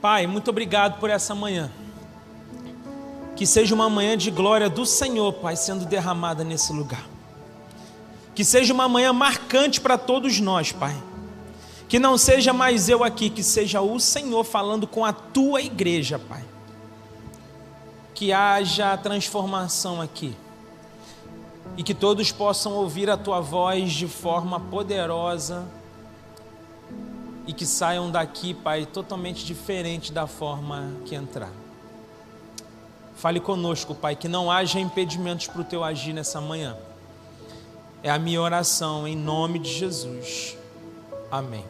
Pai, muito obrigado por essa manhã. Que seja uma manhã de glória do Senhor, Pai, sendo derramada nesse lugar. Que seja uma manhã marcante para todos nós, Pai. Que não seja mais eu aqui, que seja o Senhor falando com a Tua igreja, Pai. Que haja transformação aqui. E que todos possam ouvir a Tua voz de forma poderosa. E que saiam daqui, Pai, totalmente diferente da forma que entraram. Fale conosco, Pai, que não haja impedimentos para o Teu agir nessa manhã. É a minha oração, em nome de Jesus. Amém.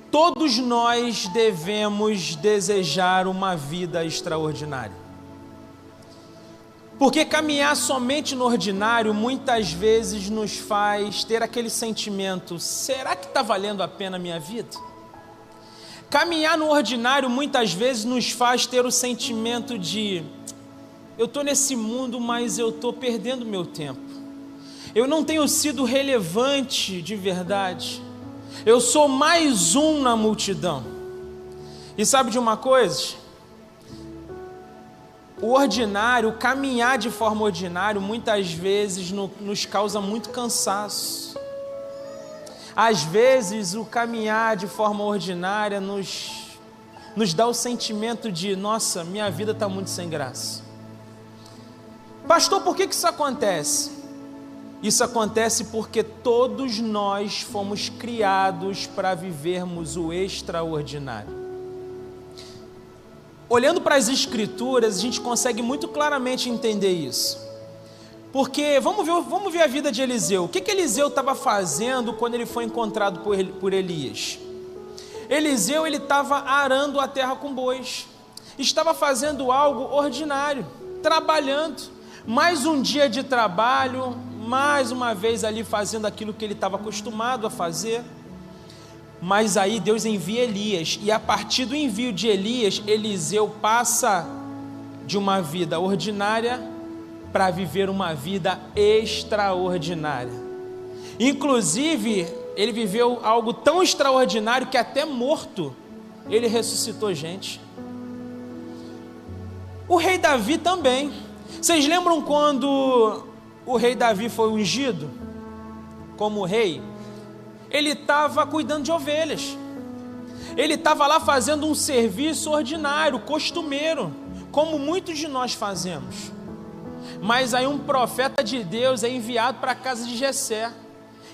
Todos nós devemos desejar uma vida extraordinária. Porque caminhar somente no ordinário muitas vezes nos faz ter aquele sentimento: será que está valendo a pena a minha vida? Caminhar no ordinário muitas vezes nos faz ter o sentimento de: eu estou nesse mundo, mas eu estou perdendo meu tempo. Eu não tenho sido relevante de verdade. Eu sou mais um na multidão. E sabe de uma coisa? O ordinário, caminhar de forma ordinária, muitas vezes nos causa muito cansaço. Às vezes, o caminhar de forma ordinária nos dá o sentimento de: nossa, minha vida está muito sem graça. Pastor, por que isso acontece? Isso acontece porque todos nós fomos criados para vivermos o extraordinário. Olhando para as Escrituras, a gente consegue muito claramente entender isso. Porque vamos ver a vida de Eliseu. O que Eliseu estava fazendo quando ele foi encontrado por Elias? Eliseu estava arando a terra com bois. Estava fazendo algo ordinário, trabalhando. Mais um dia de trabalho, mais uma vez ali fazendo aquilo que ele estava acostumado a fazer. Mas aí Deus envia Elias, e a partir do envio de Elias, Eliseu passa de uma vida ordinária para viver uma vida extraordinária. Inclusive, ele viveu algo tão extraordinário que até morto, ele ressuscitou gente. O rei Davi também. Vocês lembram quando o rei Davi foi ungido como rei? Ele estava cuidando de ovelhas. Ele estava lá fazendo um serviço ordinário, costumeiro, como muitos de nós fazemos. Mas aí um profeta de Deus é enviado para a casa de Jessé.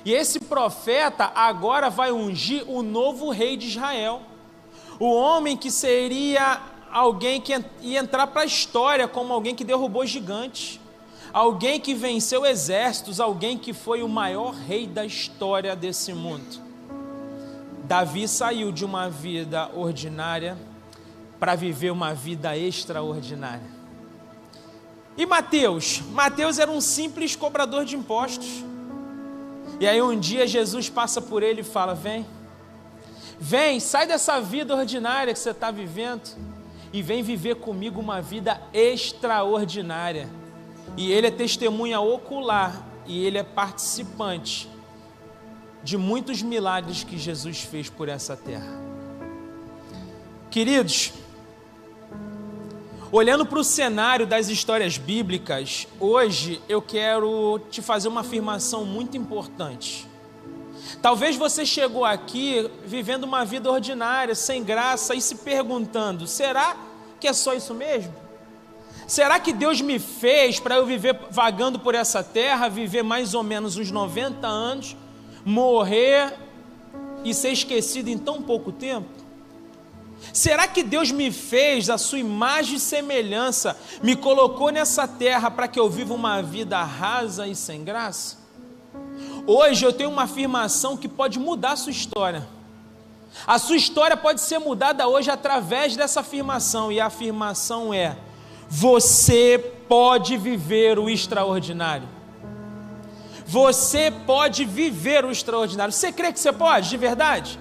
E esse profeta agora vai ungir o novo rei de Israel. O homem que seria alguém que ia entrar para a história como alguém que derrubou gigantes. Alguém que venceu exércitos, alguém que foi o maior rei da história desse mundo. Davi saiu de uma vida ordinária para viver uma vida extraordinária. E Mateus? Mateus era um simples cobrador de impostos. E aí um dia Jesus passa por ele e fala: vem, sai dessa vida ordinária que você está vivendo e vem viver comigo uma vida extraordinária. E ele é testemunha ocular e ele é participante de muitos milagres que Jesus fez por essa terra. Queridos, olhando para o cenário das histórias bíblicas, hoje eu quero te fazer uma afirmação muito importante. Talvez você chegou aqui vivendo uma vida ordinária, sem graça, e se perguntando: será que é só isso mesmo? Será que Deus me fez para eu viver vagando por essa terra, viver mais ou menos uns 90 anos, morrer e ser esquecido em tão pouco tempo? Será que Deus me fez a sua imagem e semelhança, me colocou nessa terra para que eu viva uma vida rasa e sem graça? Hoje eu tenho uma afirmação que pode mudar a sua história. A sua história pode ser mudada hoje através dessa afirmação, e a afirmação é: você pode viver o extraordinário. Você pode viver o extraordinário. Você crê que você pode, de verdade?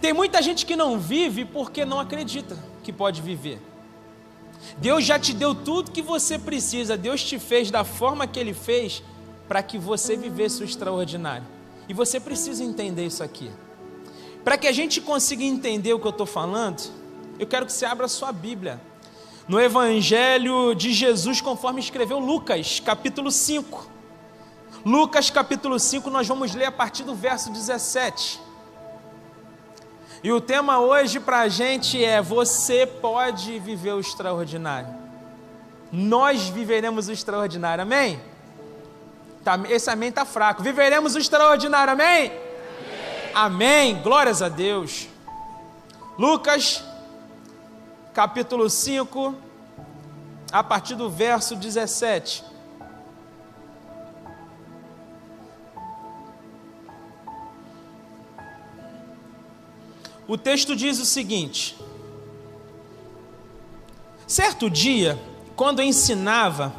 Tem muita gente que não vive porque não acredita que pode viver. Deus já te deu tudo que você precisa. Deus te fez da forma que Ele fez para que você vivesse o extraordinário. E você precisa entender isso aqui. Para que a gente consiga entender o que eu estou falando, eu quero que você abra a sua Bíblia no Evangelho de Jesus, conforme escreveu Lucas, capítulo 5. Lucas, capítulo 5, nós vamos ler a partir do verso 17. E o tema hoje para a gente é: você pode viver o extraordinário. Nós viveremos o extraordinário, amém? Esse amém está fraco. Viveremos o extraordinário, amém? Amém, glórias a Deus. Lucas, capítulo 5, a partir do verso 17. O texto diz o seguinte: certo dia, quando ensinava,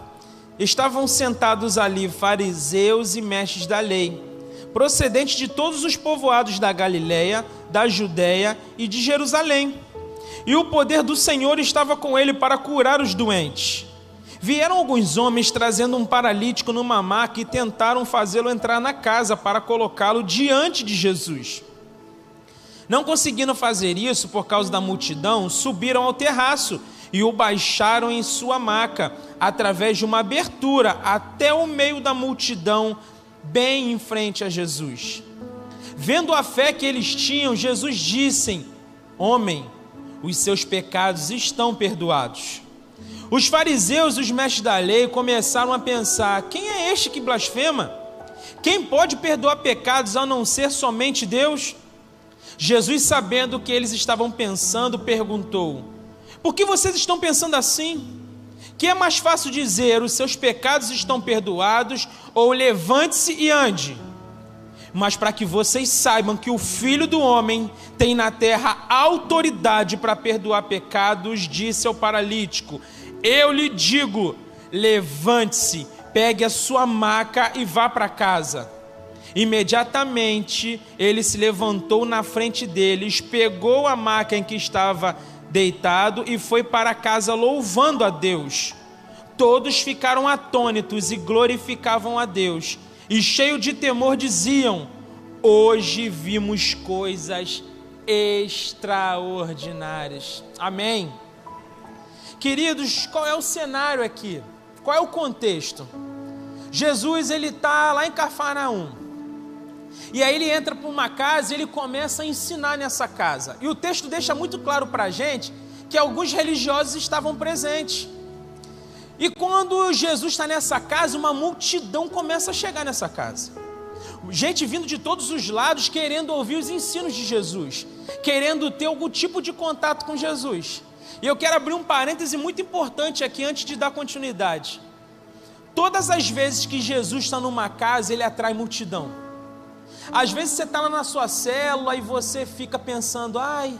estavam sentados ali fariseus e mestres da lei, procedentes de todos os povoados da Galileia, da Judéia e de Jerusalém. E o poder do Senhor estava com ele para curar os doentes. Vieram alguns homens trazendo um paralítico numa maca e tentaram fazê-lo entrar na casa para colocá-lo diante de Jesus. Não conseguindo fazer isso por causa da multidão, subiram ao terraço e o baixaram em sua maca, através de uma abertura, até o meio da multidão, bem em frente a Jesus. Vendo a fé que eles tinham, Jesus disse: homem, os seus pecados estão perdoados. Os fariseus e os mestres da lei começaram a pensar: quem é este que blasfema? Quem pode perdoar pecados a não ser somente Deus? Jesus, sabendo o que eles estavam pensando, perguntou: por que vocês estão pensando assim? Que é mais fácil dizer: os seus pecados estão perdoados, ou levante-se e ande? Mas para que vocês saibam que o Filho do Homem tem na terra autoridade para perdoar pecados, disse ao paralítico: eu lhe digo, levante-se, pegue a sua maca e vá para casa. Imediatamente ele se levantou na frente deles, pegou a maca em que estava deitado e foi para casa louvando a Deus. Todos ficaram atônitos e glorificavam a Deus, e cheio de temor diziam: hoje vimos coisas extraordinárias. Amém. Queridos, qual é o cenário aqui? Qual é o contexto? Jesus, ele está lá em Cafarnaum. E aí ele entra para uma casa e ele começa a ensinar nessa casa. E o texto deixa muito claro para a gente que alguns religiosos estavam presentes. E quando Jesus está nessa casa, uma multidão começa a chegar nessa casa. Gente vindo de todos os lados, querendo ouvir os ensinos de Jesus, querendo ter algum tipo de contato com Jesus. E eu quero abrir um parêntese muito importante aqui antes de dar continuidade. Todas as vezes que Jesus está numa casa, ele atrai multidão. Às vezes você está lá na sua célula e você fica pensando: ai,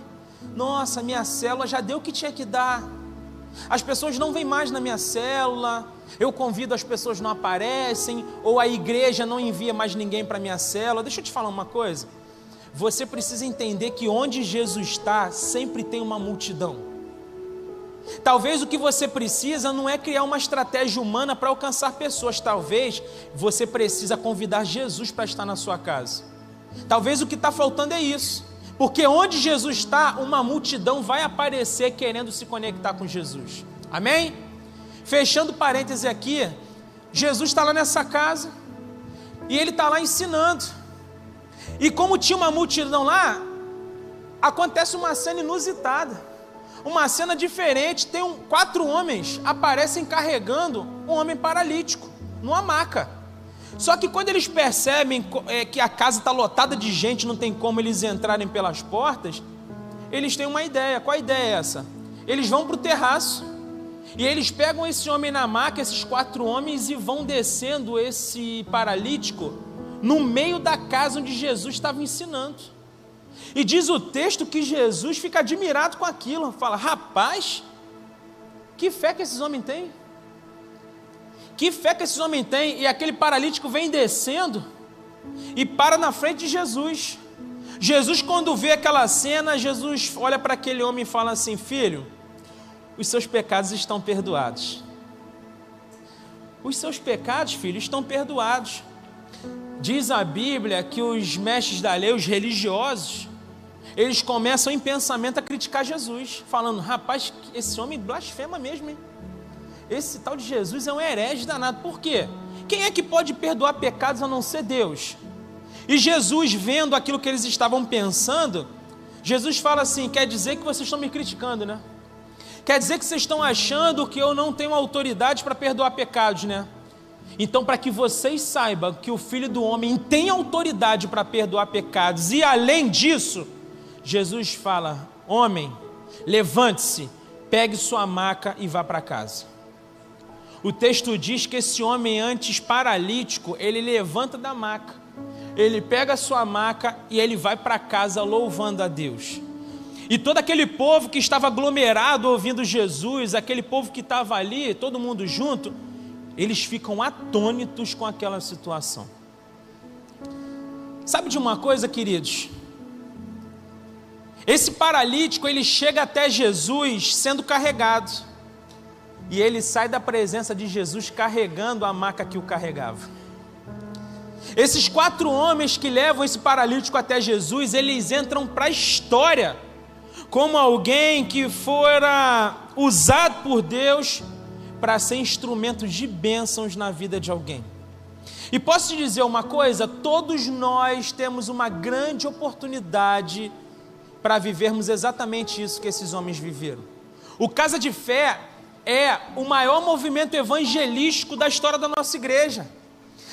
nossa, minha célula já deu o que tinha que dar. As pessoas não vêm mais na minha célula, eu convido, as pessoas não aparecem, ou a igreja não envia mais ninguém para a minha célula. Deixa eu te falar uma coisa. Você precisa entender que onde Jesus está, sempre tem uma multidão. Talvez o que você precisa não é criar uma estratégia humana para alcançar pessoas. Talvez você precisa convidar Jesus para estar na sua casa. Talvez o que está faltando é isso. Porque onde Jesus está, uma multidão vai aparecer querendo se conectar com Jesus. Amém? Fechando parêntese aqui, Jesus está lá nessa casa e ele está lá ensinando. E como tinha uma multidão lá, acontece uma cena inusitada. Uma cena diferente, tem 4 homens aparecem carregando um homem paralítico numa maca. Só que quando eles percebem que a casa está lotada de gente, não tem como eles entrarem pelas portas, eles têm uma ideia. Qual a ideia é essa? Eles vão para o terraço e eles pegam esse homem na maca, esses 4 homens, e vão descendo esse paralítico no meio da casa onde Jesus estava ensinando. E diz o texto que Jesus fica admirado com aquilo. Fala: rapaz, que fé que esses homens têm. Que fé que esses homens têm. E aquele paralítico vem descendo e para na frente de Jesus. Jesus, quando vê aquela cena, Jesus olha para aquele homem e fala assim: filho, os seus pecados estão perdoados. Os seus pecados, filho, estão perdoados. Diz a Bíblia que os mestres da lei, os religiosos, eles começam em pensamento a criticar Jesus, falando: rapaz, esse homem blasfema mesmo, hein? Esse tal de Jesus é um herege danado. Por quê? Quem é que pode perdoar pecados a não ser Deus? E Jesus, vendo aquilo que eles estavam pensando, Jesus fala assim: quer dizer que vocês estão me criticando, né? Quer dizer que vocês estão achando que eu não tenho autoridade para perdoar pecados, né? Então, para que vocês saibam que o Filho do Homem tem autoridade para perdoar pecados, e além disso, Jesus fala: homem, levante-se, pegue sua maca e vá para casa. O texto diz que esse homem antes paralítico, ele levanta da maca, ele pega a sua maca e ele vai para casa louvando a Deus. E todo aquele povo que estava aglomerado ouvindo Jesus, aquele povo que estava ali, todo mundo junto, eles ficam atônitos com aquela situação. Sabe de uma coisa, queridos? Esse paralítico, ele chega até Jesus sendo carregado, e ele sai da presença de Jesus carregando a maca que o carregava. Esses 4 homens que levam esse paralítico até Jesus, eles entram para a história como alguém que fora usado por Deus para ser instrumento de bênçãos na vida de alguém. E posso te dizer uma coisa: todos nós temos uma grande oportunidade para vivermos exatamente isso que esses homens viveram. O Casa de Fé é o maior movimento evangelístico da história da nossa igreja.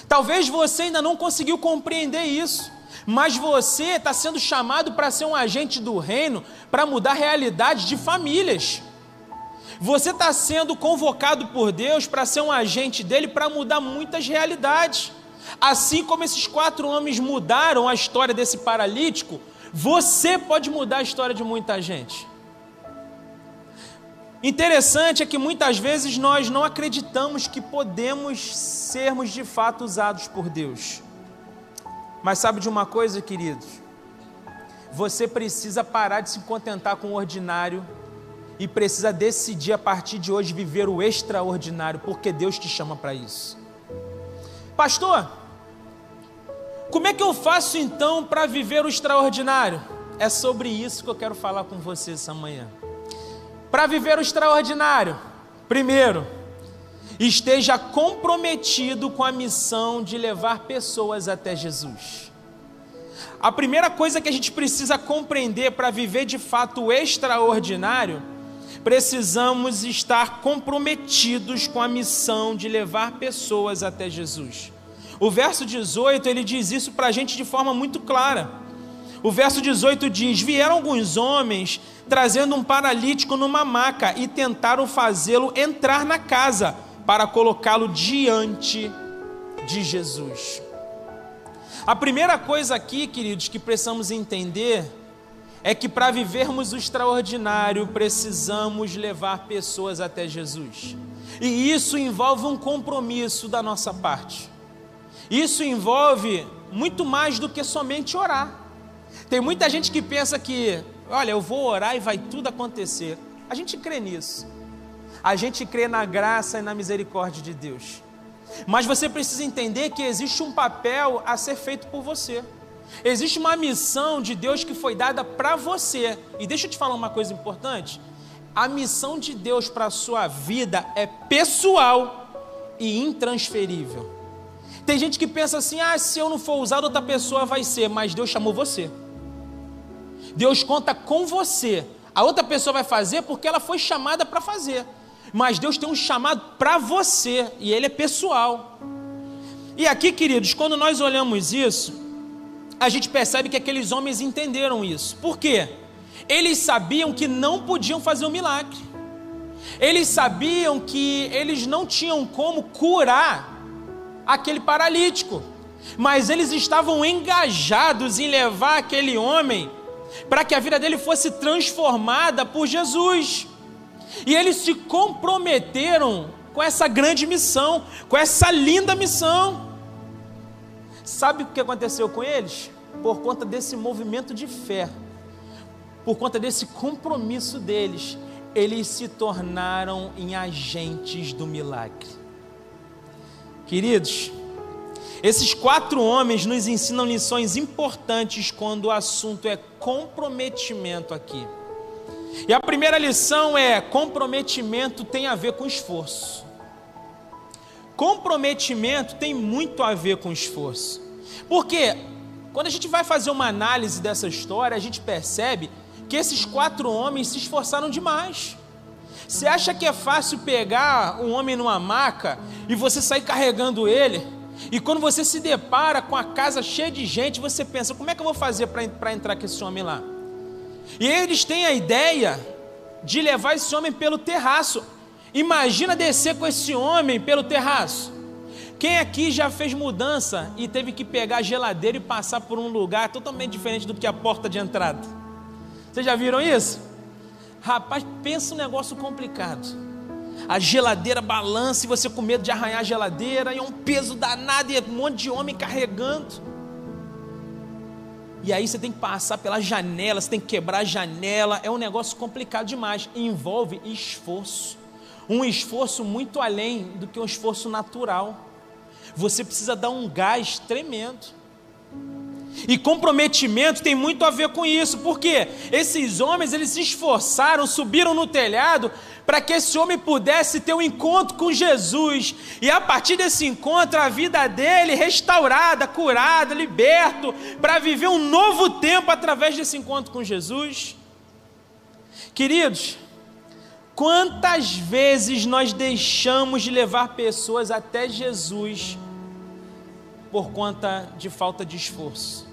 Talvez você ainda não conseguiu compreender isso, mas você está sendo chamado para ser um agente do reino, para mudar a realidade de famílias. Você está sendo convocado por Deus para ser um agente dele, para mudar muitas realidades. Assim como esses 4 homens mudaram a história desse paralítico, você pode mudar a história de muita gente. Interessante é que muitas vezes nós não acreditamos que podemos sermos de fato usados por Deus. Mas sabe de uma coisa, queridos? Você precisa parar de se contentar com o ordinário e precisa decidir a partir de hoje viver o extraordinário, porque Deus te chama para isso. Pastor, como é que eu faço então para viver o extraordinário? É sobre isso que eu quero falar com você essa manhã. Para viver o extraordinário, primeiro, esteja comprometido com a missão de levar pessoas até Jesus. A primeira coisa que a gente precisa compreender para viver de fato o extraordinário, precisamos estar comprometidos com a missão de levar pessoas até Jesus. O verso 18, ele diz isso para a gente de forma muito clara. O verso 18 diz: vieram alguns homens trazendo um paralítico numa maca e tentaram fazê-lo entrar na casa para colocá-lo diante de Jesus. A primeira coisa aqui, queridos, que precisamos entender é que para vivermos o extraordinário, precisamos levar pessoas até Jesus. E isso envolve um compromisso da nossa parte. Isso envolve muito mais do que somente orar. Tem muita gente que pensa que, olha, eu vou orar e vai tudo acontecer. A gente crê nisso. A gente crê na graça e na misericórdia de Deus. Mas você precisa entender que existe um papel a ser feito por você. Existe uma missão de Deus que foi dada para você. E deixa eu te falar uma coisa importante. A missão de Deus para a sua vida é pessoal e intransferível. Tem gente que pensa assim: se eu não for usado, outra pessoa vai ser. Mas Deus chamou você. Deus conta com você. A outra pessoa vai fazer porque ela foi chamada para fazer. Mas Deus tem um chamado para você e ele é pessoal. E aqui, queridos, quando nós olhamos isso, a gente percebe que aqueles homens entenderam isso. Por quê? Eles sabiam que não podiam fazer um milagre. Eles sabiam que eles não tinham como curar aquele paralítico. Mas eles estavam engajados em levar aquele homem para que a vida dele fosse transformada por Jesus. E eles se comprometeram com essa grande missão, com essa linda missão. Sabe o que aconteceu com eles? Por conta desse movimento de fé, por conta desse compromisso deles, eles se tornaram em agentes do milagre. Queridos, Esses 4 homens nos ensinam lições importantes quando o assunto é comprometimento aqui. E a primeira lição é: comprometimento tem a ver com esforço. Comprometimento tem muito a ver com esforço. Porque quando a gente vai fazer uma análise dessa história, a gente percebe que esses 4 homens se esforçaram demais. Você acha que é fácil pegar um homem numa maca e você sair carregando ele? E quando você se depara com a casa cheia de gente, você pensa: como é que eu vou fazer para entrar com esse homem lá? E eles têm a ideia de levar esse homem pelo terraço. Imagina descer com esse homem pelo terraço. Quem aqui já fez mudança e teve que pegar a geladeira e passar por um lugar totalmente diferente do que a porta de entrada? Vocês já viram isso? Rapaz, pensa um negócio complicado. A geladeira balança e você com medo de arranhar a geladeira, e é um peso danado e é um monte de homem carregando. E aí você tem que passar pela janela, você tem que quebrar a janela. É um negócio complicado demais. Envolve esforço. Um esforço muito além do que um esforço natural. Você precisa dar um gás tremendo. E comprometimento tem muito a ver com isso. Porque esses homens, eles se esforçaram, subiram no telhado para que esse homem pudesse ter um encontro com Jesus, e a partir desse encontro a vida dele restaurada, curada, liberto, para viver um novo tempo através desse encontro com Jesus. Queridos, quantas vezes nós deixamos de levar pessoas até Jesus por conta de falta de esforço?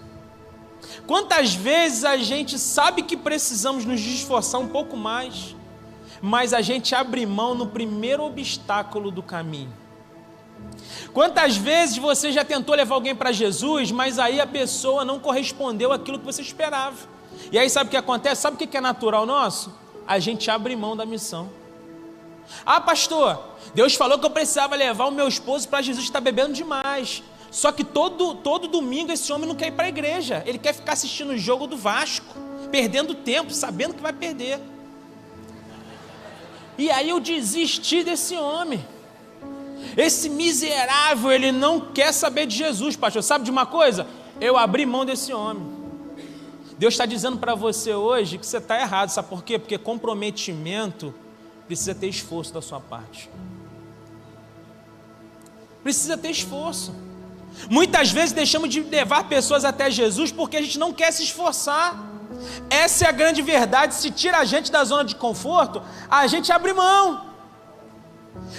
Quantas vezes a gente sabe que precisamos nos esforçar um pouco mais, mas a gente abre mão no primeiro obstáculo do caminho? Quantas vezes você já tentou levar alguém para Jesus, mas aí a pessoa não correspondeu àquilo que você esperava? E aí sabe o que acontece? Sabe o que é natural nosso? A gente abre mão da missão. Ah, pastor, Deus falou que eu precisava levar o meu esposo para Jesus, que está bebendo demais. Só que todo domingo esse homem não quer ir para a igreja. Ele quer ficar assistindo o jogo do Vasco, perdendo tempo, sabendo que vai perder. E aí eu desisti desse homem. Esse miserável, ele não quer saber de Jesus, pastor. Sabe de uma coisa? Eu abri mão desse homem. Deus está dizendo para você hoje que você está errado. Sabe por quê? Porque comprometimento precisa ter esforço da sua parte. Precisa ter esforço. Muitas vezes deixamos de levar pessoas até Jesus porque a gente não quer se esforçar. Essa é a grande verdade. Se tira a gente da zona de conforto, a gente abre mão.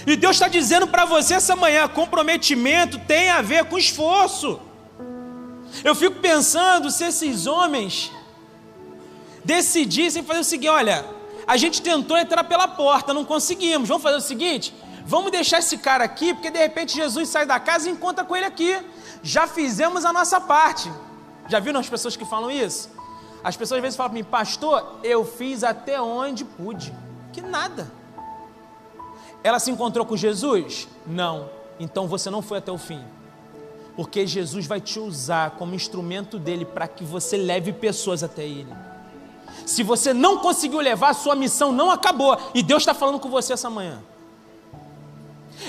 E Deus está dizendo para você essa manhã: comprometimento tem a ver com esforço. Eu fico pensando se esses homens decidissem fazer o seguinte: olha, a gente tentou entrar pela porta, não conseguimos, vamos fazer o seguinte, vamos deixar esse cara aqui, porque de repente Jesus sai da casa e encontra com ele aqui. Já fizemos a nossa parte. Já viram as pessoas que falam isso? As pessoas às vezes falam para mim: pastor, eu fiz até onde pude. Que nada. Ela se encontrou com Jesus? Não. Então você não foi até o fim. Porque Jesus vai te usar como instrumento dele para que você leve pessoas até ele. Se você não conseguiu levar, a sua missão não acabou. E Deus está falando com você essa manhã.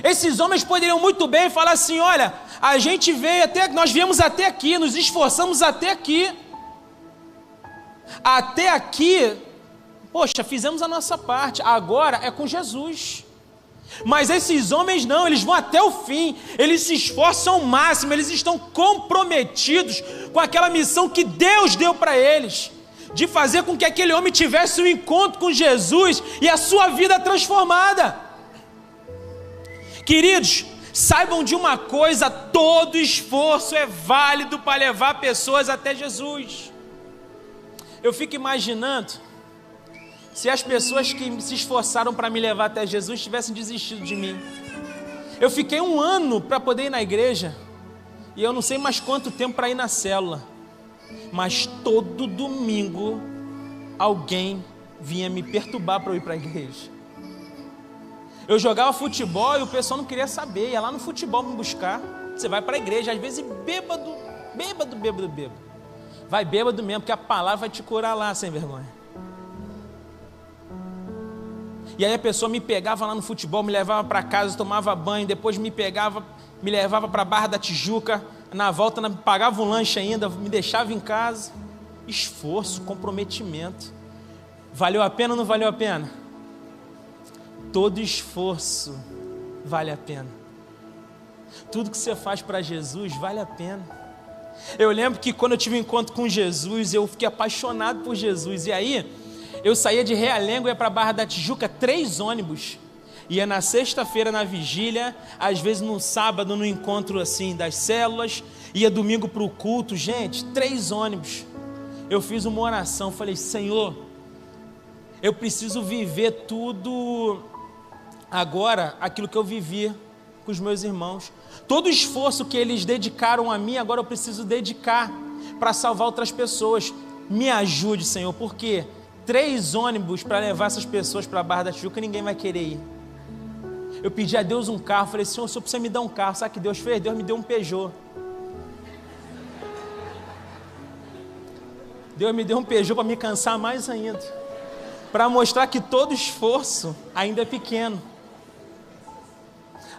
Esses homens poderiam muito bem falar assim: olha, a gente veio até, nós viemos até aqui, nos esforçamos até aqui. Até aqui, poxa, fizemos a nossa parte, agora é com Jesus. Mas esses homens não, eles vão até o fim, eles se esforçam ao máximo, eles estão comprometidos com aquela missão que Deus deu para eles, de fazer com que aquele homem tivesse um encontro com Jesus e a sua vida transformada. Queridos, saibam de uma coisa: todo esforço é válido para levar pessoas até Jesus. Eu fico imaginando se as pessoas que se esforçaram para me levar até Jesus tivessem desistido de mim. Eu fiquei 1 ano para poder ir na igreja, e eu não sei mais quanto tempo para ir na célula, mas todo domingo alguém vinha me perturbar para eu ir para a igreja. Eu jogava futebol e o pessoal não queria saber, ia lá no futebol me buscar. Você vai para a igreja, às vezes bêbado. Vai bêbado mesmo, porque a palavra vai te curar lá, sem vergonha. E aí a pessoa me pegava lá no futebol, me levava para casa, tomava banho, depois me levava para a Barra da Tijuca, na volta me pagava um lanche ainda, me deixava em casa. Esforço, comprometimento. Valeu a pena ou não valeu a pena? Todo esforço vale a pena. Tudo que você faz para Jesus vale a pena. Eu lembro que quando eu tive um encontro com Jesus, eu fiquei apaixonado por Jesus. E aí, eu saía de Realengo, ia para a Barra da Tijuca, 3 ônibus. Ia na sexta-feira na vigília, às vezes no sábado no encontro assim das células, ia domingo para o culto. Gente, 3 ônibus. Eu fiz uma oração, falei: Senhor, eu preciso viver tudo agora, aquilo que eu vivi com os meus irmãos. Todo o esforço que eles dedicaram a mim, agora eu preciso dedicar para salvar outras pessoas. Me ajude, Senhor, porque 3 ônibus para levar essas pessoas para a Barra da Tijuca, ninguém vai querer ir. Eu pedi a Deus um carro, falei: Senhor, o Senhor precisa me dar um carro. Sabe o que Deus fez? Deus me deu um Peugeot. Deus me deu um Peugeot para me cansar mais ainda, para mostrar que todo esforço ainda é pequeno.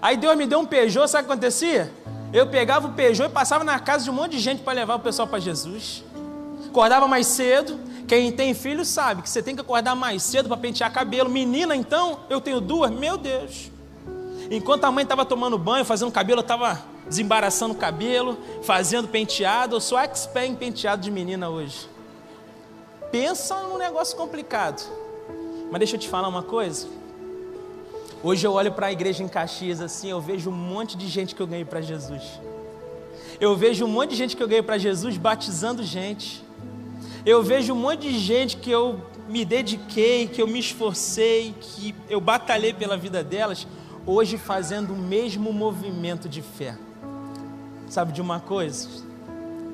Aí Deus me deu um Peugeot, sabe o que acontecia? Eu pegava o Peugeot e passava na casa de um monte de gente para levar o pessoal para Jesus. Acordava mais cedo. Quem tem filho sabe que você tem que acordar mais cedo para pentear cabelo. Menina, então, eu tenho 2, meu Deus. Enquanto a mãe estava tomando banho, fazendo cabelo, eu estava desembaraçando o cabelo, fazendo penteado. Eu sou expert em penteado de menina hoje. Pensa num negócio complicado. Mas deixa eu te falar uma coisa. Hoje eu olho para a igreja em Caxias assim, eu vejo um monte de gente que eu ganhei para Jesus. Eu vejo um monte de gente que eu ganhei para Jesus batizando gente. Eu vejo um monte de gente que eu me dediquei, que eu me esforcei, que eu batalhei pela vida delas, hoje fazendo o mesmo movimento de fé. Sabe de uma coisa?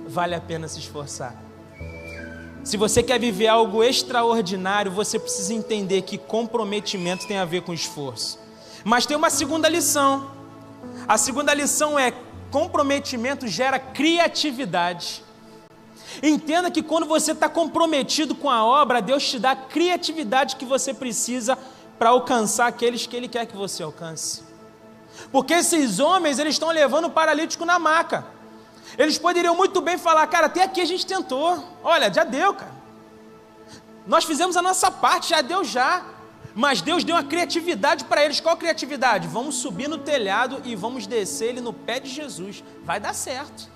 Vale a pena se esforçar. Se você quer viver algo extraordinário, você precisa entender que comprometimento tem a ver com esforço. Mas tem uma segunda lição. A segunda lição é: comprometimento gera criatividade. Entenda que quando você está comprometido com a obra, Deus te dá a criatividade que você precisa para alcançar aqueles que Ele quer que você alcance. Porque esses homens, eles estão levando o paralítico na maca. Eles poderiam muito bem falar: cara, até aqui a gente tentou, olha, já deu, cara. Nós fizemos a nossa parte, já deu já. Mas Deus deu uma criatividade para eles. Qual criatividade? Vamos subir no telhado e vamos descer ele no pé de Jesus. Vai dar certo.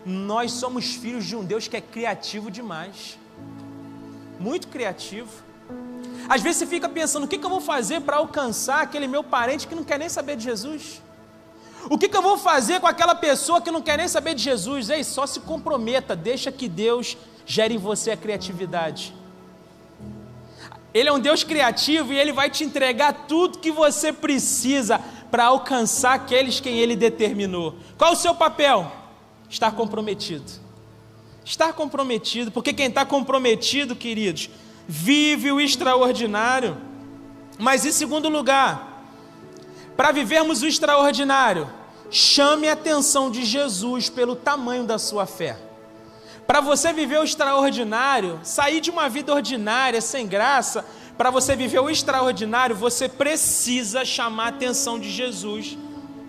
Nós somos filhos de um Deus que é criativo demais. Muito criativo. Às vezes você fica pensando: o que eu vou fazer para alcançar aquele meu parente que não quer nem saber de Jesus? O que eu vou fazer com aquela pessoa que não quer nem saber de Jesus? Ei, só se comprometa, deixa que Deus gere em você a criatividade. Ele é um Deus criativo e Ele vai te entregar tudo que você precisa para alcançar aqueles quem Ele determinou. Qual o seu papel? Estar comprometido. Estar comprometido, porque quem está comprometido, queridos, vive o extraordinário. Mas em segundo lugar, para vivermos o extraordinário, chame a atenção de Jesus pelo tamanho da sua fé. Para você viver o extraordinário, sair de uma vida ordinária, sem graça, para você viver o extraordinário, você precisa chamar a atenção de Jesus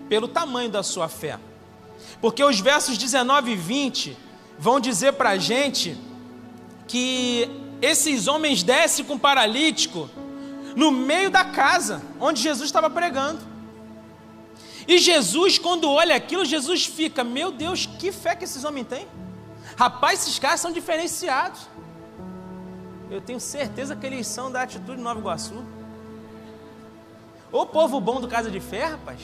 pelo tamanho da sua fé. Porque os versos 19 e 20 vão dizer para a gente que esses homens descem com o paralítico no meio da casa onde Jesus estava pregando. E Jesus, quando olha aquilo, Jesus fica: meu Deus, que fé que esses homens têm. Rapaz, esses caras são diferenciados. Eu tenho certeza que eles são da Atitude Nova Iguaçu. Ô povo bom do Casa de Fé, rapaz.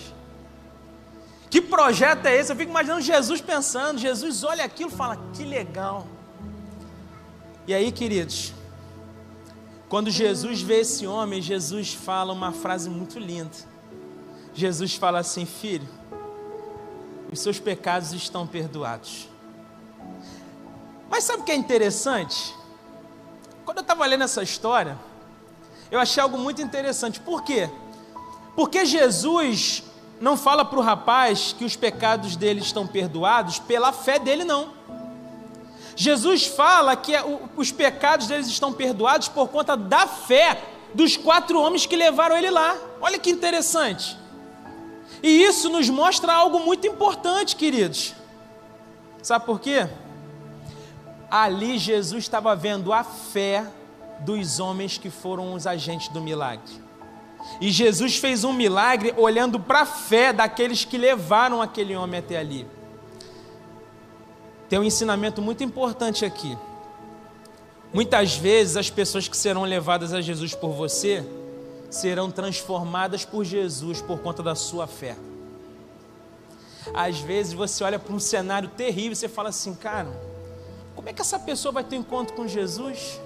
Que projeto é esse? Eu fico imaginando Jesus pensando. Jesus olha aquilo e fala: que legal. E aí, queridos, quando Jesus vê esse homem, Jesus fala uma frase muito linda. Jesus fala assim: filho, os seus pecados estão perdoados. Mas sabe o que é interessante? Quando eu estava lendo essa história, eu achei algo muito interessante. Por quê? Porque Jesus não fala para o rapaz que os pecados dele estão perdoados pela fé dele, não. Jesus fala que os pecados deles estão perdoados por conta da fé dos 4 homens que levaram ele lá. Olha que interessante. E isso nos mostra algo muito importante, queridos. Sabe por quê? Ali Jesus estava vendo a fé dos homens que foram os agentes do milagre. E Jesus fez um milagre olhando para a fé daqueles que levaram aquele homem até ali. Tem um ensinamento muito importante aqui. Muitas vezes as pessoas que serão levadas a Jesus por você serão transformadas por Jesus por conta da sua fé. Às vezes você olha para um cenário terrível e você fala assim, cara, como é que essa pessoa vai ter um encontro com Jesus?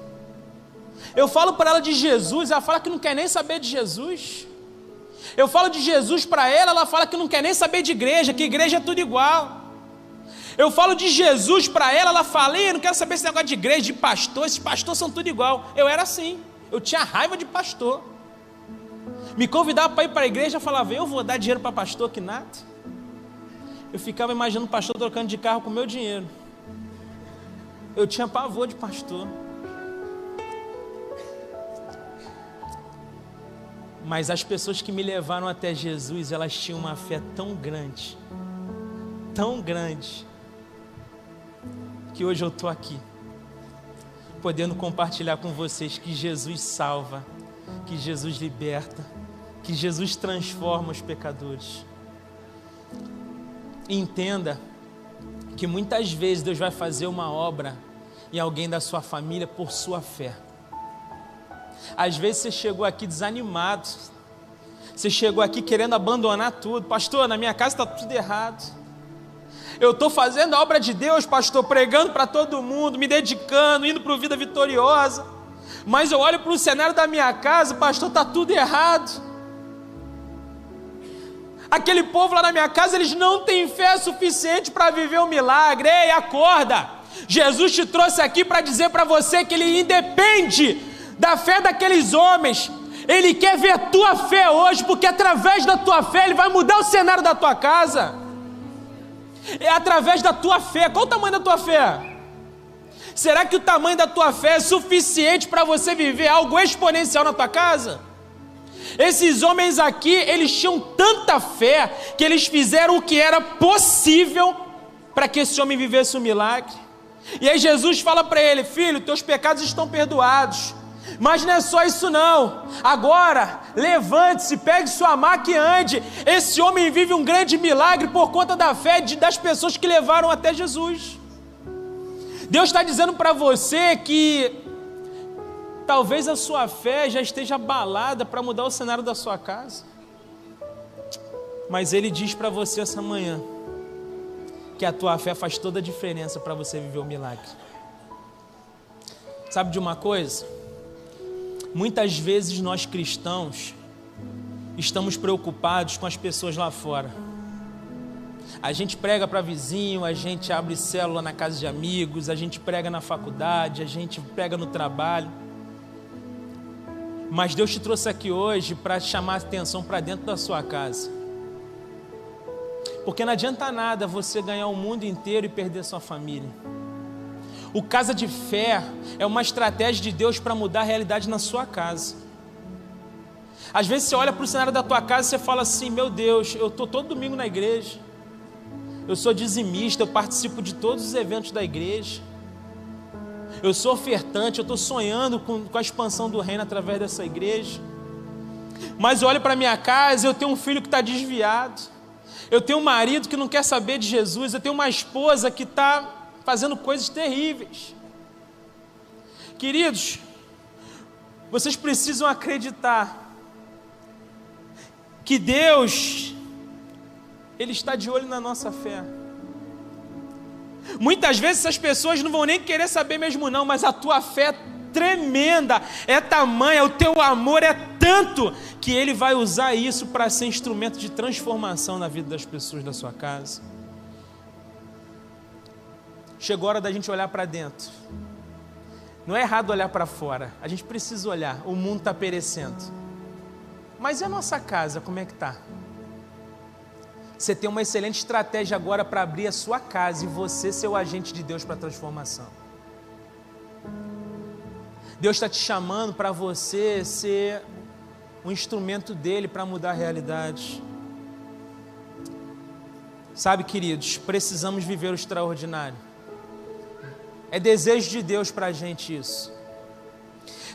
Eu falo para ela de Jesus, ela fala que não quer nem saber de Jesus. Eu falo de Jesus para ela, ela fala que não quer nem saber de igreja, que igreja é tudo igual. Eu falo de Jesus para ela, ela fala, eu não quero saber esse negócio de igreja, de pastor, esses pastores são tudo igual. Eu era assim, eu tinha raiva de pastor. Me convidava para ir para a igreja, eu falava, eu vou dar dinheiro para pastor, que nada. Eu ficava imaginando o pastor trocando de carro com o meu dinheiro. Eu tinha pavor de pastor. Mas as pessoas que me levaram até Jesus, elas tinham uma fé tão grande, que hoje eu estou aqui, podendo compartilhar com vocês que Jesus salva, que Jesus liberta, que Jesus transforma os pecadores. Entenda que muitas vezes Deus vai fazer uma obra em alguém da sua família por sua fé. Às vezes você chegou aqui desanimado, você chegou aqui querendo abandonar tudo. Pastor, na minha casa está tudo errado. Eu estou fazendo a obra de Deus, pastor, pregando para todo mundo, me dedicando, indo para o Vida Vitoriosa. Mas eu olho para o cenário da minha casa, pastor, está tudo errado. Aquele povo lá na minha casa, eles não têm fé suficiente para viver um milagre. Ei, acorda! Jesus te trouxe aqui para dizer para você que Ele independe da fé daqueles homens. Ele quer ver a tua fé hoje, porque através da tua fé Ele vai mudar o cenário da tua casa. É através da tua fé. Qual o tamanho da tua fé? Será que o tamanho da tua fé é suficiente para você viver algo exponencial na tua casa? Esses homens aqui, eles tinham tanta fé que eles fizeram o que era possível para que esse homem vivesse um milagre. E aí Jesus fala para ele, filho, teus pecados estão perdoados. Mas não é só isso não. Agora, levante-se, pegue sua maca e ande. Esse homem vive um grande milagre por conta da fé das pessoas que levaram até Jesus. Deus está dizendo para você que talvez a sua fé já esteja abalada para mudar o cenário da sua casa. Mas Ele diz para você essa manhã que a tua fé faz toda a diferença para você viver o milagre. Sabe de uma coisa? Muitas vezes nós cristãos estamos preocupados com as pessoas lá fora. A gente prega para vizinho, a gente abre célula na casa de amigos, a gente prega na faculdade, a gente prega no trabalho. Mas Deus te trouxe aqui hoje para chamar a atenção para dentro da sua casa. Porque não adianta nada você ganhar o mundo inteiro e perder sua família. O Casa de Fé é uma estratégia de Deus para mudar a realidade na sua casa. Às vezes você olha para o cenário da tua casa e você fala assim, meu Deus, eu estou todo domingo na igreja. Eu sou dizimista, eu participo de todos os eventos da igreja. Eu sou ofertante, eu estou sonhando com a expansão do reino através dessa igreja. Mas eu olho para minha casa, eu tenho um filho que está desviado. Eu tenho um marido que não quer saber de Jesus. Eu tenho uma esposa que está fazendo coisas terríveis. Queridos, vocês precisam acreditar que Deus, Ele está de olho na nossa fé. Muitas vezes essas pessoas não vão nem querer saber mesmo não, mas a tua fé é tremenda, é tamanha, o teu amor é tanto, que Ele vai usar isso para ser instrumento de transformação na vida das pessoas da sua casa. Chegou a hora da gente olhar para dentro. Não é errado olhar para fora, a gente precisa olhar, o mundo está perecendo. Mas e a nossa casa, como é que está? Você tem uma excelente estratégia agora para abrir a sua casa e você ser o agente de Deus para a transformação. Deus está te chamando para você ser um instrumento dele para mudar a realidade. Sabe, queridos, precisamos viver o extraordinário. É desejo de Deus para a gente isso.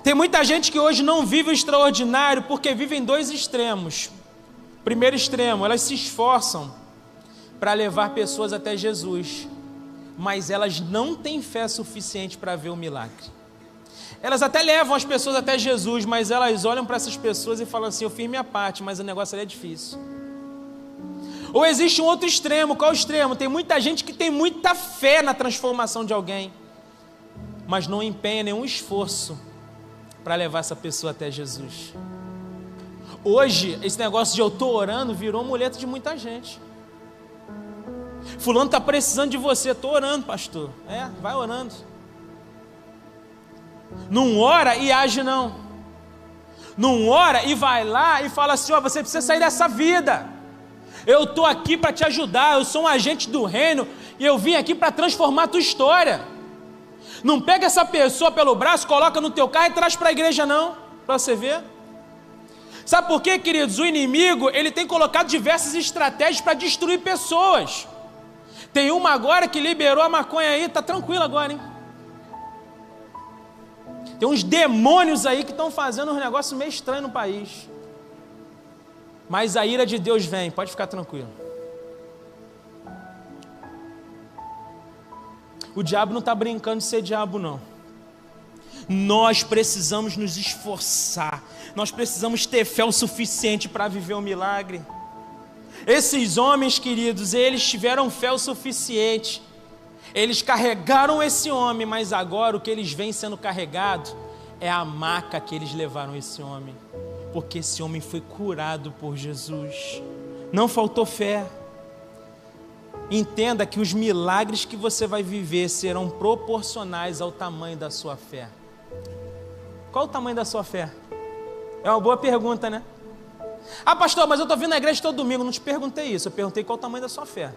Tem muita gente que hoje não vive o extraordinário porque vive em dois extremos. Primeiro extremo, elas se esforçam para levar pessoas até Jesus, mas elas não têm fé suficiente para ver o milagre. Elas até levam as pessoas até Jesus, mas elas olham para essas pessoas e falam assim: eu fiz minha parte, mas o negócio ali é difícil. Ou existe um outro extremo. Qual o extremo? Tem muita gente que tem muita fé na transformação de alguém, mas não empenha nenhum esforço para levar essa pessoa até Jesus. Hoje, esse negócio de eu estou orando virou amuleto de muita gente. Fulano está precisando de você, estou orando, pastor. Vai orando. Não ora e age não. Não ora e vai lá e fala assim: você precisa sair dessa vida. Eu estou aqui para te ajudar, eu sou um agente do reino e eu vim aqui para transformar a tua história. Não pega essa pessoa pelo braço, coloca no teu carro e traz para a igreja não, para você ver. Sabe por quê, queridos? O inimigo, ele tem colocado diversas estratégias para destruir pessoas. Tem uma agora que liberou a maconha aí, tá tranquilo agora, hein? Tem uns demônios aí que estão fazendo um negócio meio estranho no país. Mas a ira de Deus vem, pode ficar tranquilo. O diabo não está brincando de ser diabo, não. Nós precisamos nos esforçar. Nós precisamos ter fé o suficiente para viver o milagre. Esses homens, queridos, eles tiveram fé o suficiente. Eles carregaram esse homem, mas agora o que eles veem sendo carregado é a maca que eles levaram esse homem. Porque esse homem foi curado por Jesus. Não faltou fé. Entenda que os milagres que você vai viver serão proporcionais ao tamanho da sua fé. Qual o tamanho da sua fé? É uma boa pergunta, né? Pastor, mas eu estou vindo na igreja todo domingo. Não te perguntei isso, eu perguntei qual o tamanho da sua fé.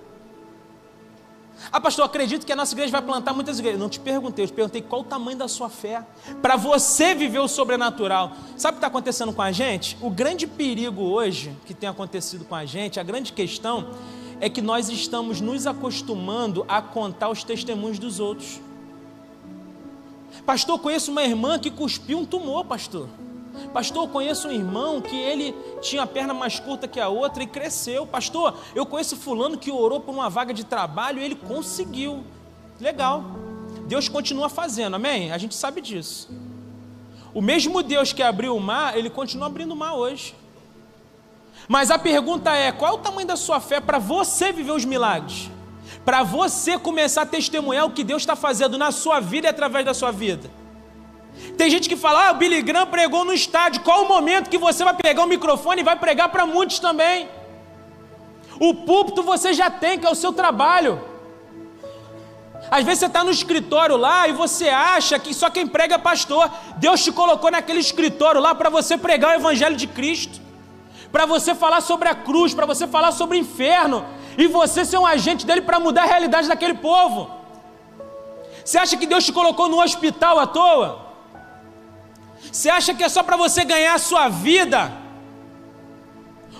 Pastor, eu acredito que a nossa igreja vai plantar muitas igrejas. Não te perguntei, eu te perguntei qual o tamanho da sua fé, para você viver o sobrenatural. Sabe o que está acontecendo com a gente? O grande perigo hoje, que tem acontecido com a gente, a grande questão, é que nós estamos nos acostumando a contar os testemunhos dos outros. Pastor, eu conheço uma irmã que cuspiu um tumor, pastor. Pastor, eu conheço um irmão que ele tinha a perna mais curta que a outra e cresceu. Pastor, eu conheço fulano que orou por uma vaga de trabalho e ele conseguiu. Legal. Deus continua fazendo, amém? A gente sabe disso. O mesmo Deus que abriu o mar, ele continua abrindo o mar hoje. Mas a pergunta é: qual é o tamanho da sua fé para você viver os milagres? Para você começar a testemunhar o que Deus está fazendo na sua vida e através da sua vida? Tem gente que fala: o Billy Graham pregou no estádio. Qual o momento que você vai pegar o microfone e vai pregar para muitos também? O púlpito você já tem, que é o seu trabalho. Às vezes você está no escritório lá e você acha que só quem prega é pastor. Deus te colocou naquele escritório lá para você pregar o evangelho de Cristo, para você falar sobre a cruz, para você falar sobre o inferno, e você ser um agente dele para mudar a realidade daquele povo. Você acha que Deus te colocou no hospital à toa? Você acha que é só para você ganhar a sua vida?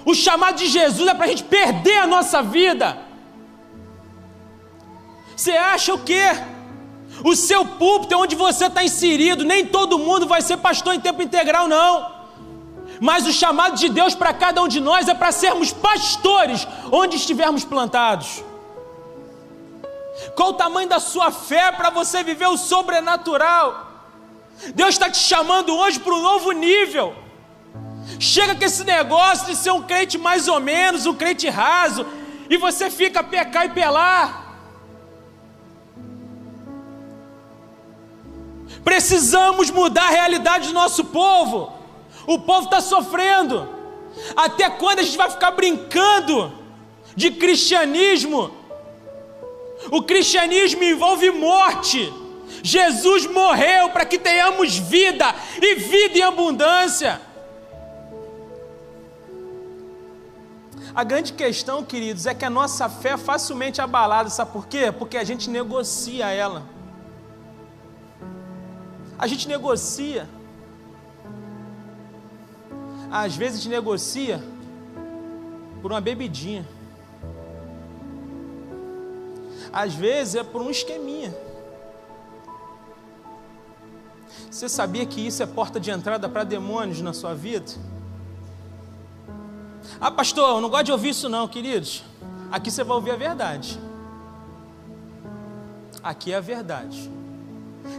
O chamado de Jesus é para a gente perder a nossa vida. Você acha o quê? O seu púlpito é onde você está inserido. Nem todo mundo vai ser pastor em tempo integral, não. Mas o chamado de Deus para cada um de nós é para sermos pastores onde estivermos plantados. Qual o tamanho da sua fé para você viver o sobrenatural? Deus está te chamando hoje para um novo nível. Chega com esse negócio de ser um crente mais ou menos, um crente raso, e você fica a pecar e pelar. Precisamos mudar a realidade do nosso povo. O povo está sofrendo. Até quando a gente vai ficar brincando de cristianismo? O cristianismo envolve morte. Jesus morreu para que tenhamos vida, e vida em abundância. A grande questão, queridos, é que a nossa fé é facilmente abalada. Sabe por quê? Porque a gente negocia ela. A gente negocia. Às vezes a gente negocia por uma bebidinha. Às vezes é por um esqueminha. Você sabia que isso é porta de entrada para demônios na sua vida? Ah, pastor, eu não gosto de ouvir isso não, queridos. Aqui você vai ouvir a verdade. Aqui é a verdade.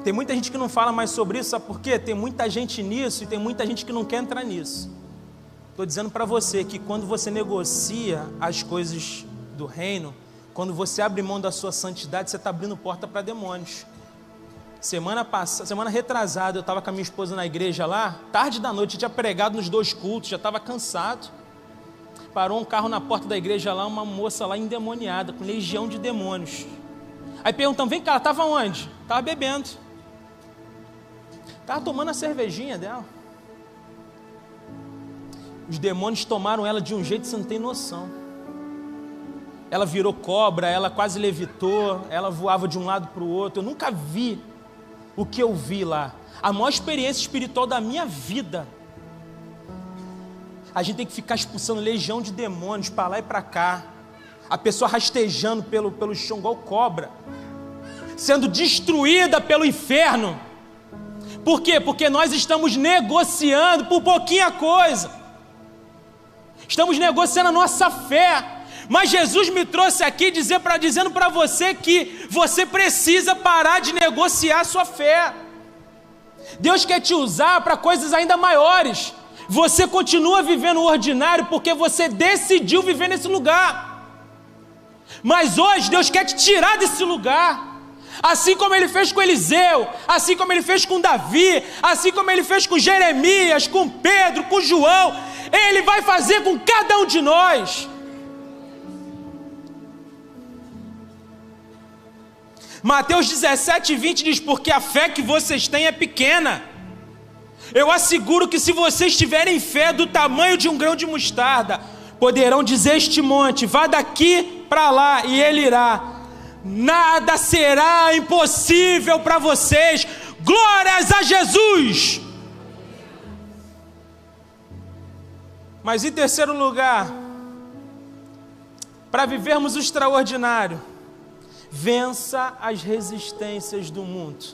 Tem muita gente que não fala mais sobre isso, sabe por quê? Tem muita gente nisso e tem muita gente que não quer entrar nisso. Estou dizendo para você que quando você negocia as coisas do reino, quando você abre mão da sua santidade, você está abrindo porta para demônios. Semana retrasada, eu estava com a minha esposa na igreja lá, tarde da noite, eu tinha pregado nos 2 cultos, já estava cansado. Parou um carro na porta da igreja lá, uma moça lá endemoniada, com legião de demônios. Aí perguntamos, vem cá, ela estava onde? Estava bebendo. Estava tomando a cervejinha dela. Os demônios tomaram ela de um jeito que você não tem noção. Ela virou cobra, ela quase levitou, ela voava de um lado para o outro. Eu nunca vi o que eu vi lá. A maior experiência espiritual da minha vida. A gente tem que ficar expulsando legião de demônios para lá e para cá. A pessoa rastejando pelo chão igual cobra, sendo destruída pelo inferno. Por quê? Porque nós estamos negociando por pouquinha coisa. Estamos negociando a nossa fé. Mas Jesus me trouxe aqui dizendo para você que você precisa parar de negociar a sua fé. Deus quer te usar para coisas ainda maiores. Você continua vivendo o ordinário porque você decidiu viver nesse lugar. Mas hoje Deus quer te tirar desse lugar. Assim como Ele fez com Eliseu, assim como Ele fez com Davi, assim como Ele fez com Jeremias, com Pedro, com João, Ele vai fazer com cada um de nós. Mateus 17:20 diz, porque a fé que vocês têm é pequena. Eu asseguro que se vocês tiverem fé do tamanho de um grão de mostarda, poderão dizer este monte, vá daqui para lá, e ele irá. Nada será impossível para vocês. Glórias a Jesus! Mas em terceiro lugar, para vivermos o extraordinário, vença as resistências do mundo.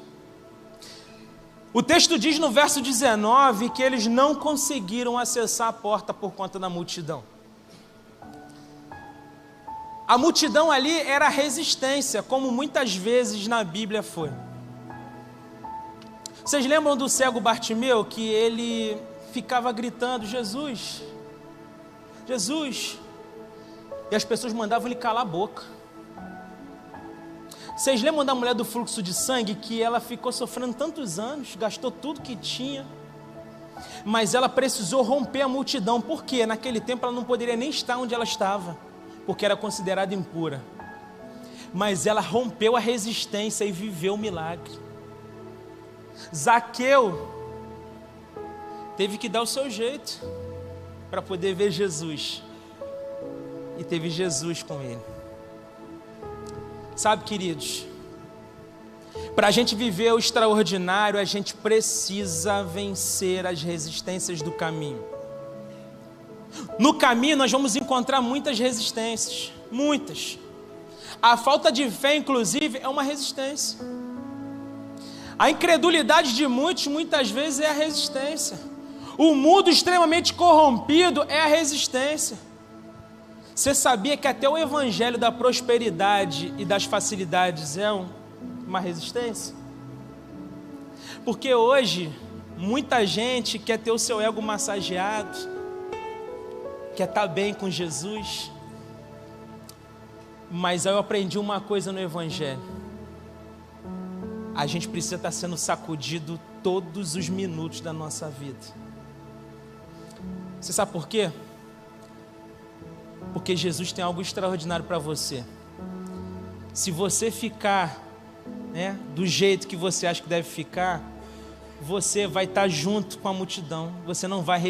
O texto diz no verso 19 que eles não conseguiram acessar a porta por conta da multidão. A multidão ali era resistência, como muitas vezes na Bíblia foi. Vocês lembram do cego Bartimeu, que ele ficava gritando, Jesus, Jesus, e as pessoas mandavam ele calar a boca. Vocês lembram da mulher do fluxo de sangue, que ela ficou sofrendo tantos anos, gastou tudo que tinha, mas ela precisou romper a multidão, porque naquele tempo ela não poderia nem estar onde ela estava, porque era considerada impura, mas ela rompeu a resistência e viveu o milagre. Zaqueu teve que dar o seu jeito para poder ver Jesus, e teve Jesus com ele. Sabe, queridos, para a gente viver o extraordinário, a gente precisa vencer as resistências do caminho. No caminho nós vamos encontrar muitas resistências, muitas. A falta de fé, inclusive, é uma resistência. A incredulidade de muitos, muitas vezes, é a resistência. O mundo extremamente corrompido é a resistência. Você sabia que até o evangelho da prosperidade e das facilidades é uma resistência? Porque hoje, muita gente quer ter o seu ego massageado, quer estar bem com Jesus, mas eu aprendi uma coisa no evangelho: a gente precisa estar sendo sacudido todos os minutos da nossa vida. Você sabe por quê? Porque Jesus tem algo extraordinário para você. Se você ficar, do jeito que você acha que deve ficar, você vai estar junto com a multidão. Você não vai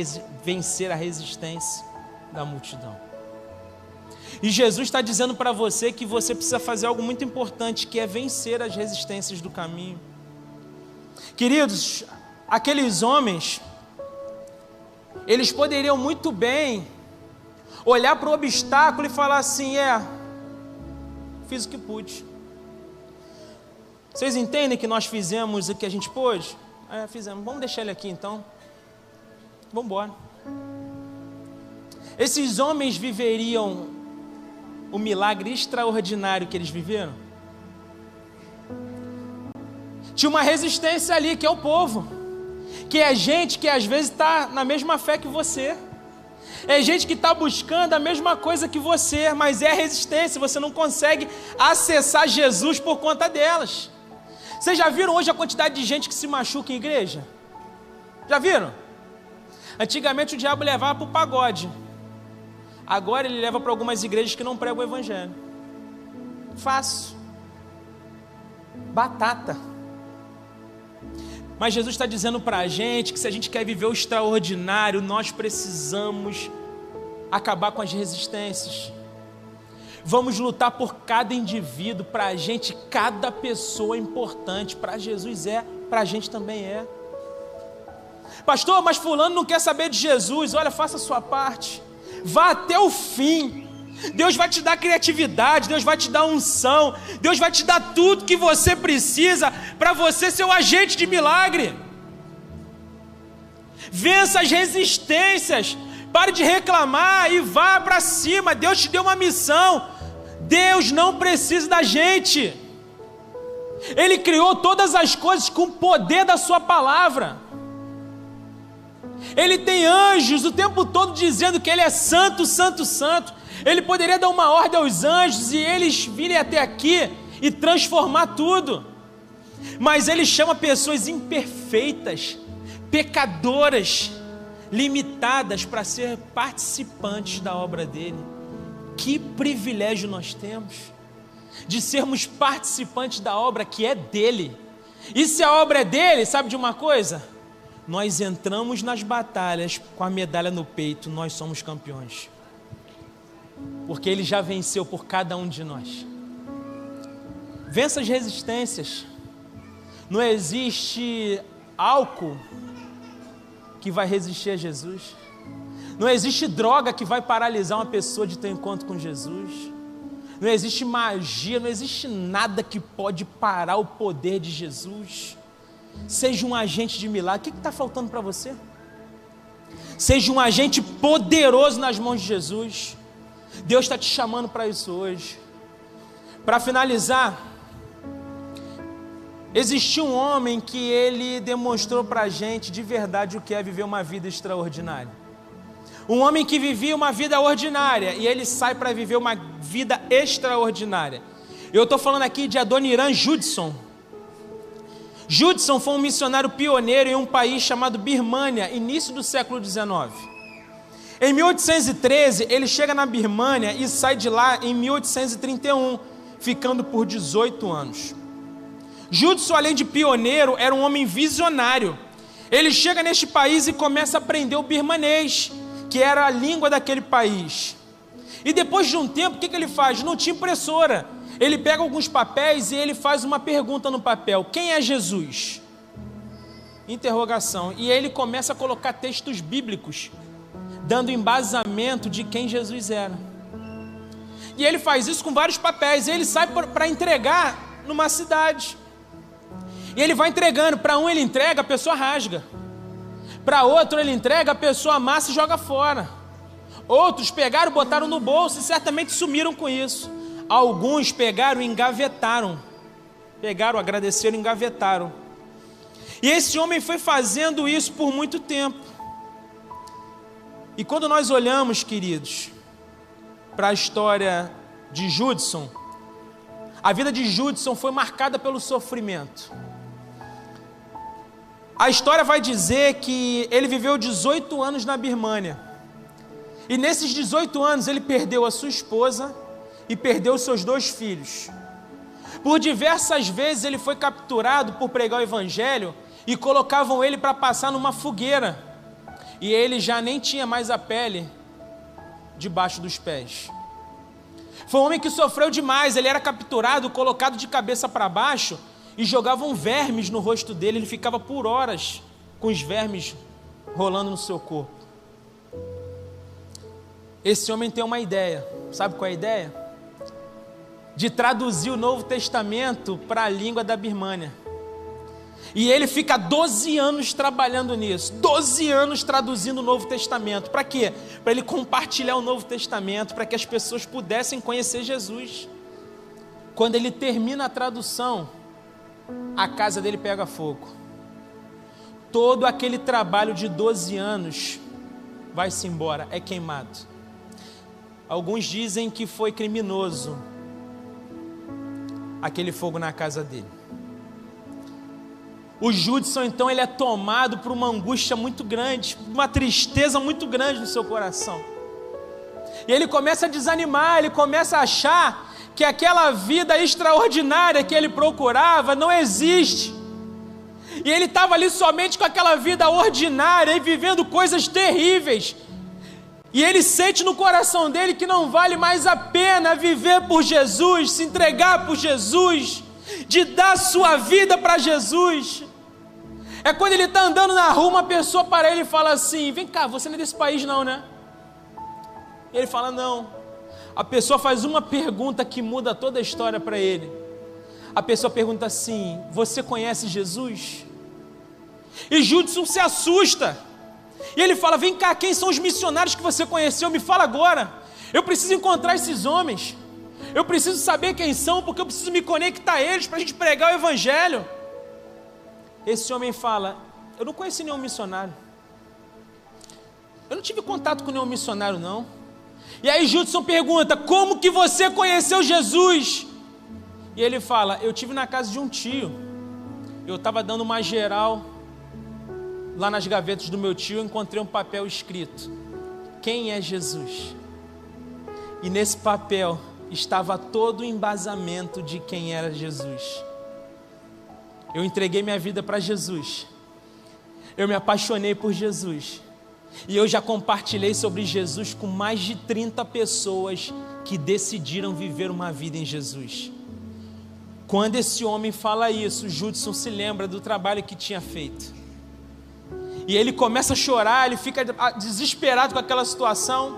vencer a resistência da multidão. E Jesus está dizendo para você que você precisa fazer algo muito importante, que é vencer as resistências do caminho. Queridos, aqueles homens, eles poderiam muito bem olhar para o obstáculo e falar assim: fiz o que pude. Vocês entendem que nós fizemos o que a gente pôde? Fizemos. Vamos deixar ele aqui então. Vamos embora. Esses homens viveriam o milagre extraordinário que eles viveram? Tinha uma resistência ali, que é o povo, que é gente que às vezes está na mesma fé que você, é gente que está buscando a mesma coisa que você, mas é resistência, você não consegue acessar Jesus por conta delas. Vocês já viram hoje a quantidade de gente que se machuca em igreja? Já viram? Antigamente o diabo levava para o pagode, agora ele leva para algumas igrejas que não pregam o evangelho. Fácil. Batata. Mas Jesus está dizendo para a gente que se a gente quer viver o extraordinário, nós precisamos acabar com as resistências. Vamos lutar por cada indivíduo. Para a gente, cada pessoa é importante. Para Jesus para a gente também é. Pastor, mas fulano não quer saber de Jesus. Olha, faça a sua parte. Vá até o fim. Deus vai te dar criatividade, Deus vai te dar unção, Deus vai te dar tudo que você precisa para você ser o agente de milagre. Vença as resistências, pare de reclamar e vá para cima. Deus te deu uma missão. Deus não precisa da gente. Ele criou todas as coisas com o poder da sua palavra. Ele tem anjos o tempo todo dizendo que Ele é santo, santo, santo. Ele poderia dar uma ordem aos anjos e eles virem até aqui e transformar tudo. Mas Ele chama pessoas imperfeitas, pecadoras, limitadas para ser participantes da obra dEle. Que privilégio nós temos de sermos participantes da obra que é dEle. E se a obra é dEle, sabe de uma coisa? Nós entramos nas batalhas com a medalha no peito, nós somos campeões. Porque Ele já venceu por cada um de nós. Vença as resistências. Não existe álcool que vai resistir a Jesus. Não existe droga que vai paralisar uma pessoa de ter encontro com Jesus. Não existe magia, não existe nada que pode parar o poder de Jesus. Seja um agente de milagre. O que está faltando para você? Seja um agente poderoso nas mãos de Jesus. Deus está te chamando para isso hoje. Para finalizar, existiu um homem que ele demonstrou para a gente de verdade o que é viver uma vida extraordinária. Um homem que vivia uma vida ordinária e ele sai para viver uma vida extraordinária. Eu estou falando aqui de Adoniram Judson. Judson foi um missionário pioneiro em um país chamado Birmânia, início do século XIX. Em 1813, ele chega na Birmânia e sai de lá em 1831, ficando por 18 anos. Judson, além de pioneiro, era um homem visionário. Ele chega neste país e começa a aprender o birmanês, que era a língua daquele país. E depois de um tempo, o que ele faz? Não tinha impressora. Ele pega alguns papéis e ele faz uma pergunta no papel: quem é Jesus? Interrogação. E aí ele começa a colocar textos bíblicos, dando embasamento de quem Jesus era. E ele faz isso com vários papéis. E ele sai para entregar numa cidade. E ele vai entregando. Para um ele entrega, a pessoa rasga. Para outro ele entrega, a pessoa amassa e joga fora. Outros pegaram, botaram no bolso e certamente sumiram com isso. Alguns pegaram e engavetaram. Pegaram, agradeceram e engavetaram. E esse homem foi fazendo isso por muito tempo. E quando nós olhamos, queridos, para a história de Judson, a vida de Judson foi marcada pelo sofrimento. A história vai dizer que ele viveu 18 anos na Birmânia. E nesses 18 anos ele perdeu a sua esposa e perdeu os seus 2 filhos. Por diversas vezes ele foi capturado por pregar o evangelho e colocavam ele para passar numa fogueira. E ele já nem tinha mais a pele debaixo dos pés. Foi um homem que sofreu demais. Ele era capturado, colocado de cabeça para baixo e jogavam vermes no rosto dele, ele ficava por horas com os vermes rolando no seu corpo. Esse homem tem uma ideia, sabe qual é a ideia? De traduzir o Novo Testamento para a língua da Birmânia. E ele fica 12 anos trabalhando nisso, 12 anos traduzindo o Novo Testamento. Para quê? Para ele compartilhar o Novo Testamento, para que as pessoas pudessem conhecer Jesus. Quando ele termina a tradução, a casa dele pega fogo. Todo aquele trabalho de 12 anos vai-se embora, é queimado. Alguns dizem que foi criminoso aquele fogo na casa dele. O Judson, então, ele é tomado por uma angústia muito grande, uma tristeza muito grande no seu coração. E ele começa a desanimar, ele começa a achar que aquela vida extraordinária que ele procurava não existe. E ele estava ali somente com aquela vida ordinária e vivendo coisas terríveis. E ele sente no coração dele que não vale mais a pena viver por Jesus, se entregar por Jesus, de dar sua vida para Jesus. É quando ele está andando na rua, uma pessoa para ele e fala assim: vem cá, você não é desse país não, né? E ele fala: não. A pessoa faz uma pergunta que muda toda a história para ele. A pessoa pergunta assim: você conhece Jesus? E Judson se assusta. E ele fala: vem cá, quem são os missionários que você conheceu? Me fala agora. Eu preciso encontrar esses homens. Eu preciso saber quem são, porque eu preciso me conectar a eles para a gente pregar o evangelho. Esse homem fala: eu não conheci nenhum missionário. Eu não tive contato com nenhum missionário, não. E aí Judson pergunta: como que você conheceu Jesus? E ele fala: eu estive na casa de um tio. Eu estava dando uma geral lá nas gavetas do meu tio, eu encontrei um papel escrito: quem é Jesus? E nesse papel estava todo o embasamento de quem era Jesus. Eu entreguei minha vida para Jesus. Eu me apaixonei por Jesus. E eu já compartilhei sobre Jesus com mais de 30 pessoas que decidiram viver uma vida em Jesus. Quando esse homem fala isso, Judson se lembra do trabalho que tinha feito. E ele começa a chorar, ele fica desesperado com aquela situação.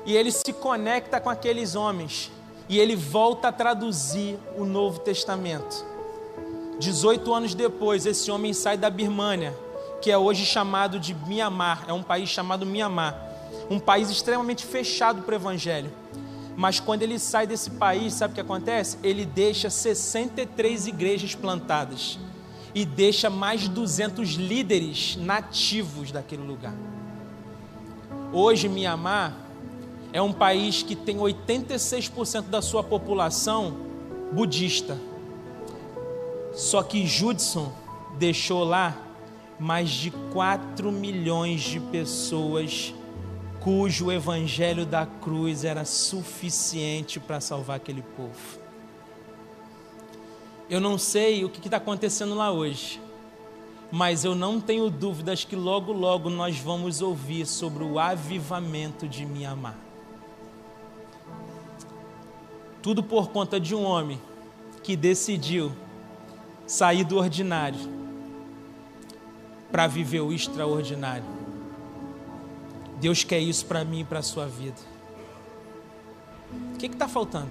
E ele se conecta com aqueles homens. E ele volta a traduzir o Novo Testamento. 18 anos depois, esse homem sai da Birmânia, que é hoje chamado de Mianmar. É um país chamado Mianmar. Um país extremamente fechado para o evangelho. Mas quando ele sai desse país, sabe o que acontece? Ele deixa 63 igrejas plantadas. E deixa mais de 200 líderes nativos daquele lugar. Hoje, Mianmar é um país que tem 86% da sua população budista. Só que Judson deixou lá mais de 4 milhões de pessoas cujo evangelho da cruz era suficiente para salvar aquele povo. Eu não sei o que está acontecendo lá hoje, mas eu não tenho dúvidas que logo, logo nós vamos ouvir sobre o avivamento de Mianmar. Tudo por conta de um homem que decidiu sair do ordinário para viver o extraordinário. Deus quer isso para mim e para a sua vida. O que está faltando?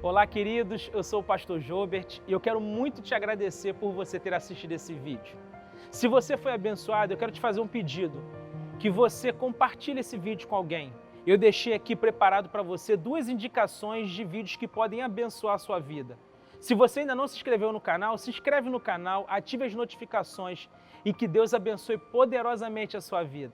Olá, queridos, eu sou o pastor Jobert e eu quero muito te agradecer por você ter assistido esse vídeo. Se você foi abençoado, eu quero te fazer um pedido, que você compartilhe esse vídeo com alguém. Eu deixei aqui preparado para você 2 indicações de vídeos que podem abençoar a sua vida. Se você ainda não se inscreveu no canal, se inscreve no canal, ative as notificações e que Deus abençoe poderosamente a sua vida.